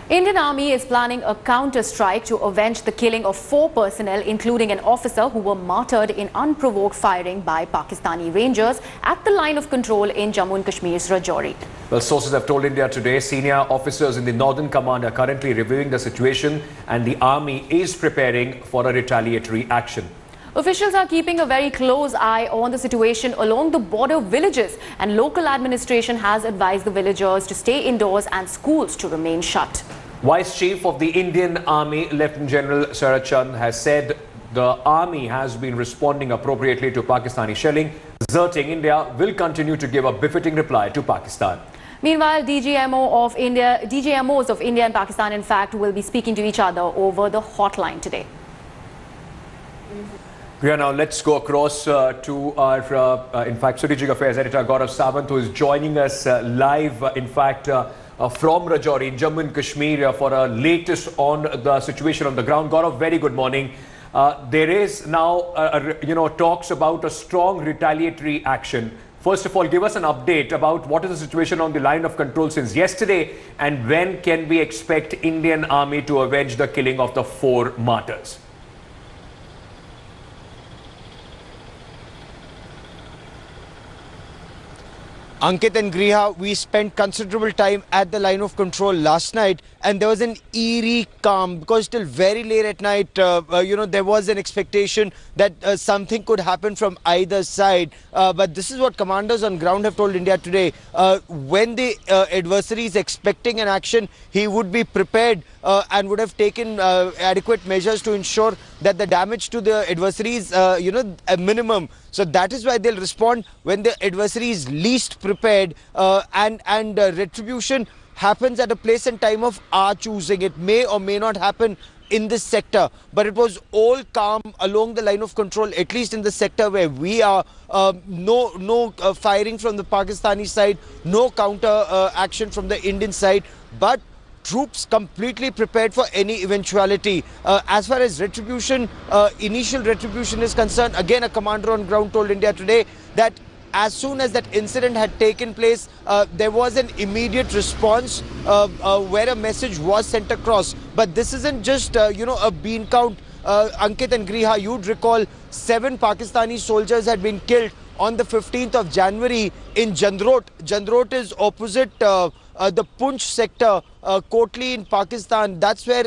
Indian Army is planning a counter-strike to avenge the killing of 4 personnel, including an officer who were martyred in unprovoked firing by Pakistani Rangers at the line of control in Jammu and Kashmir's Rajouri. Well, sources have told India Today senior officers in the Northern Command are currently reviewing the situation and the Army is preparing for a retaliatory action. Officials are keeping a very close eye on the situation along the border villages, and local administration has advised the villagers to stay indoors and schools to remain shut. Vice Chief of the Indian Army, Lieutenant General Sarat Chand, has said the Army has been responding appropriately to Pakistani shelling, asserting India will continue to give a befitting reply to Pakistan. Meanwhile, DGMOs of India and Pakistan, in fact, will be speaking to each other over the hotline today. Yeah, now let's go across to our, strategic affairs editor Gaurav Sawant, who is joining us live, from Rajouri in Jammu and Kashmir for our latest on the situation on the ground. Gaurav, very good morning. There is now, talks about a strong retaliatory action. First of all, give us an update about what is the situation on the line of control since yesterday, and when can we expect Indian Army to avenge the killing of the 4 martyrs? Ankit and Griha, we spent considerable time at the line of control last night, and there was an eerie calm because till very late at night, there was an expectation that something could happen from either side. But this is what commanders on ground have told India Today. When the adversary is expecting an action, he would be prepared and would have taken adequate measures to ensure that the damage to the adversary is, a minimum. So that is why they'll respond when the adversary is least prepared, and retribution happens at a place and time of our choosing. It may or may not happen in this sector, but it was all calm along the line of control, at least in the sector where we are. No firing from the Pakistani side, no counter action from the Indian side, but troops completely prepared for any eventuality. As far as retribution, initial retribution is concerned, again a commander on ground told India Today that as soon as that incident had taken place, there was an immediate response where a message was sent across. But this isn't just, a bean count. Ankit and Griha, you'd recall 7 Pakistani soldiers had been killed on the 15th of January in Jandrot. Jandrot is opposite the Poonch sector, Kotli in Pakistan. That's where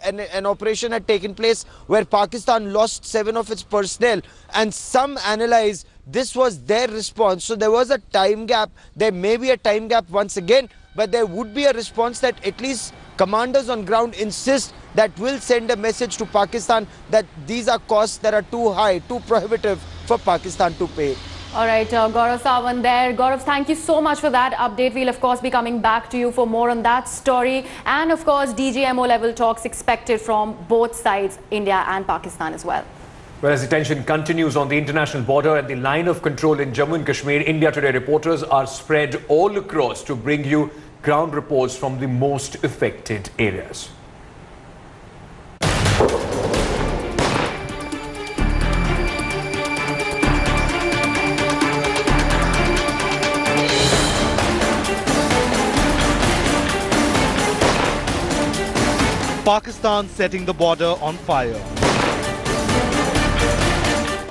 an operation had taken place where Pakistan lost 7 of its personnel, and some analyze this was their response. So there was a time gap. There may be a time gap once again, but there would be a response that at least commanders on ground insist that will send a message to Pakistan that these are costs that are too high, too prohibitive for Pakistan to pay. All right, Gaurav Sawant there. Gaurav, thank you so much for that update. We'll, of course, be coming back to you for more on that story. And, of course, DGMO level talks expected from both sides, India and Pakistan as well. Well, as the tension continues on the international border and the line of control in Jammu and Kashmir, India Today reporters are spread all across to bring you ground reports from the most affected areas. Pakistan setting the border on fire.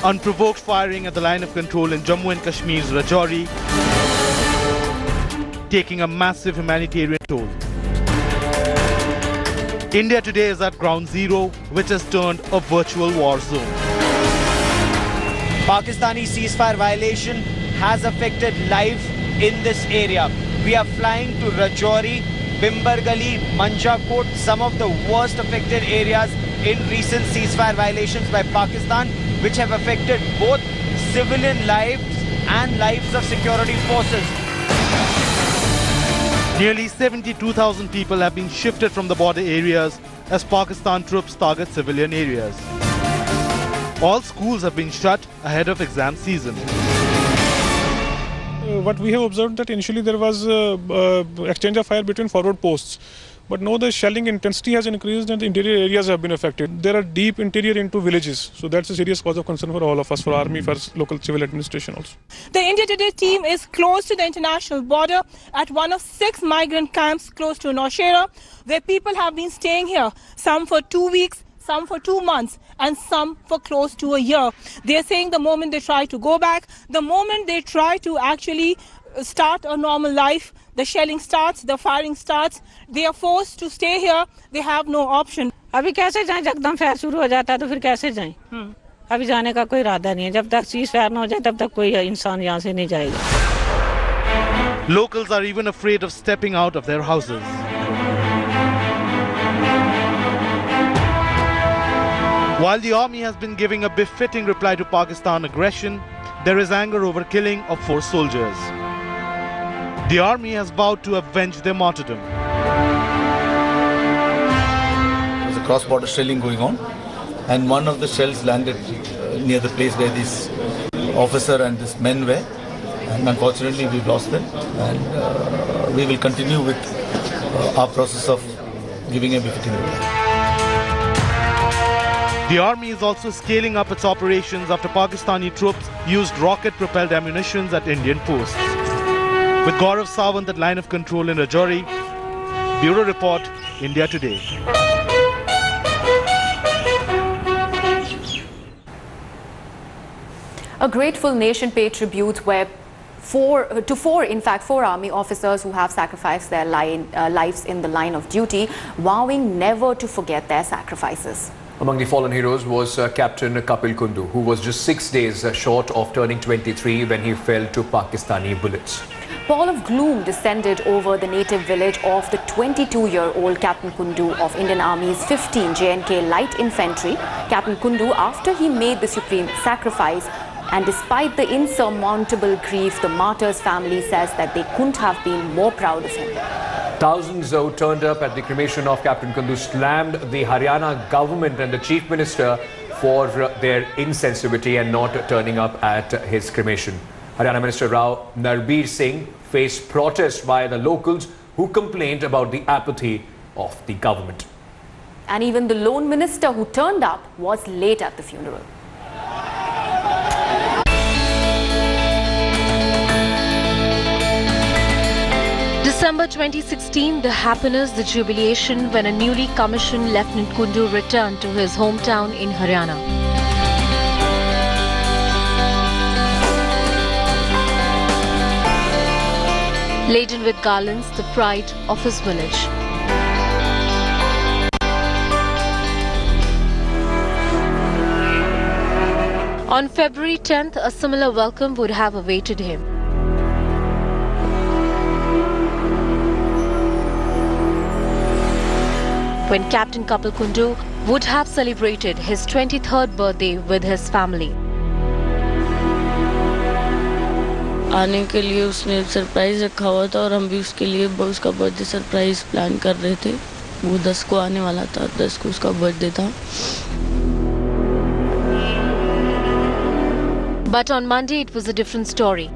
Unprovoked firing at the line of control in Jammu and Kashmir's Rajouri, taking a massive humanitarian toll. India Today is at ground zero, which has turned a virtual war zone. Pakistani ceasefire violation has affected life in this area. We are flying to Rajouri, Bimbargali, Manjakot, some of the worst affected areas in recent ceasefire violations by Pakistan, which have affected both civilian lives and lives of security forces. Nearly 72,000 people have been shifted from the border areas as Pakistan troops target civilian areas. All schools have been shut ahead of exam season. What we have observed that initially there was exchange of fire between forward posts. But now the shelling intensity has increased and the interior areas have been affected. There are deep interior into villages. So that's a serious cause of concern for all of us, for army, for local civil administration also. The India Today team is close to the international border at one of 6 migrant camps close to Nowshera, where people have been staying here, some for 2 weeks, some for 2 months, and some for close to a year. They're saying the moment they try to go back, the moment they try to actually start a normal life, the shelling starts, the firing starts, they are forced to stay here, they have no option. अभी कैसे जाएं, एकदम fire शुरू हो जाता है तो फिर कैसे जाएं? अभी जाने का कोई इरादा नहीं है, जब तक ceasefire ना हो जाए तब तक कोई इंसान यहाँ से नहीं जाएगा. Locals are even afraid of stepping out of their houses. While the army has been giving a befitting reply to Pakistan aggression, there is anger over killing of 4 soldiers. The army has vowed to avenge their martyrdom. There's a cross-border shelling going on, and one of the shells landed near the place where this officer and this men were, and unfortunately we've lost them, and we will continue with our process of giving a befitting reply. The army is also scaling up its operations after Pakistani troops used rocket-propelled ammunitions at Indian posts. With Gaurav Sawant at line of control in Rajouri, Bureau Report, India Today. A grateful nation paid tribute where four army officers who have sacrificed their lives in the line of duty, vowing never to forget their sacrifices. Among the fallen heroes was Captain Kapil Kundu, who was just 6 days short of turning 23 when he fell to Pakistani bullets. Pall of gloom descended over the native village of the 22-year-old Captain Kundu of Indian Army's 15 J&K Light Infantry. Captain Kundu, after he made the supreme sacrifice, and despite the insurmountable grief, the martyr's family says that they couldn't have been more proud of him. Thousands who turned up at the cremation of Captain Kundu slammed the Haryana government and the Chief Minister for their insensitivity and not turning up at his cremation. Haryana Minister Rao Narbir Singh faced protests by the locals who complained about the apathy of the government. And even the lone minister who turned up was late at the funeral. December 2016, the happiness, the jubilation when a newly commissioned Lieutenant Kundu returned to his hometown in Haryana. Laden with garlands, the pride of his village. On February 10th, a similar welcome would have awaited him. When Captain Kapil Kundu would have celebrated his 23rd birthday with his family. आने के लिए उसने surprise रखा हुआ था और हम भी उसके लिए उसका बर्थडे सरप्राइज प्लान कर रहे थे. वो 10 को आने वाला था, 10 को उसका बर्थडे था. But on Monday it was a different story.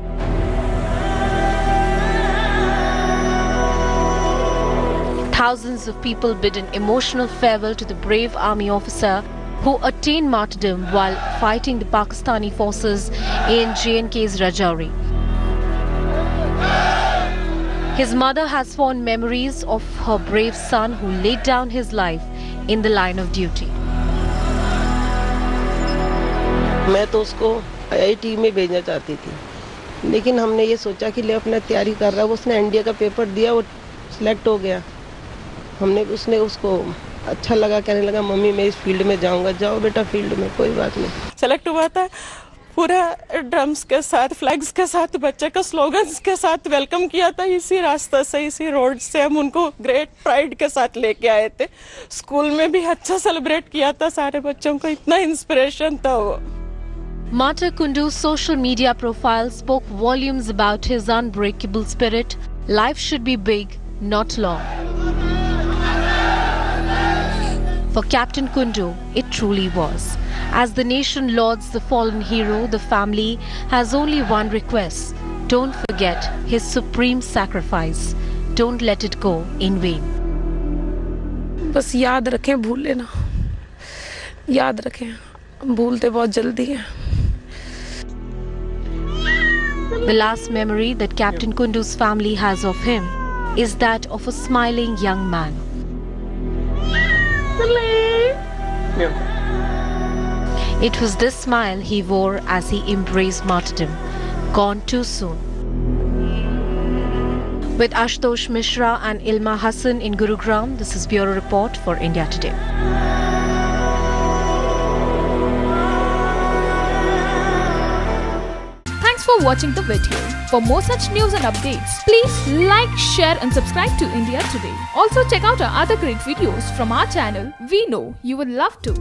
Thousands of people bid an emotional farewell to the brave army officer who attained martyrdom while fighting the Pakistani forces in J&K's Rajouri. His mother has fond memories of her brave son who laid down his life in the line of duty. मैं तो उसको IIT में भेजना चाहती थी, लेकिन हमने ये सोचा कि ले अपना तैयारी कर रहा है, उसने एनडीए का पेपर दिया, वो सिलेक्ट हो गया. उसने उसको अच्छा लगा, कहने लगा मम्मी मैं इस फील्ड में जाऊंगा. जाओ बेटा फील्ड में, कोई बात नहीं. सेलेक्ट हुआ था, पूरा ड्रम्स के साथ, फ्लैग्स के साथ, बच्चे का स्लोगन्स के साथ वेलकम किया था. इसी रास्ता से, इसी रोड से हम उनको ग्रेट प्राइड के साथ लेके आए थे. स्कूल में भी अच्छा सेलिब्रेट किया था, सारे बच्चों को इतना इंस्पिरेशन था वो. Martyr Kundu's social media profile spoke volumes about his unbreakable spirit. Life should be big, not long. For Captain Kundu, it truly was. As the nation lauds the fallen hero, the family has only one request. Don't forget his supreme sacrifice. Don't let it go in vain. बस याद रखें, भूल लेना, याद रखें, भूलते बहुत जल्दी हैं. The last memory that Captain Kundu's family has of him is that of a smiling young man. It was this smile he wore as he embraced martyrdom, gone too soon. With Ashutosh Mishra and Ilma Hassan in Gurugram, this is Bureau Report for India Today. Thanks for watching the video. For more such news and updates, please like, share and subscribe to India Today. Also check out our other great videos from our channel. We know you would love to.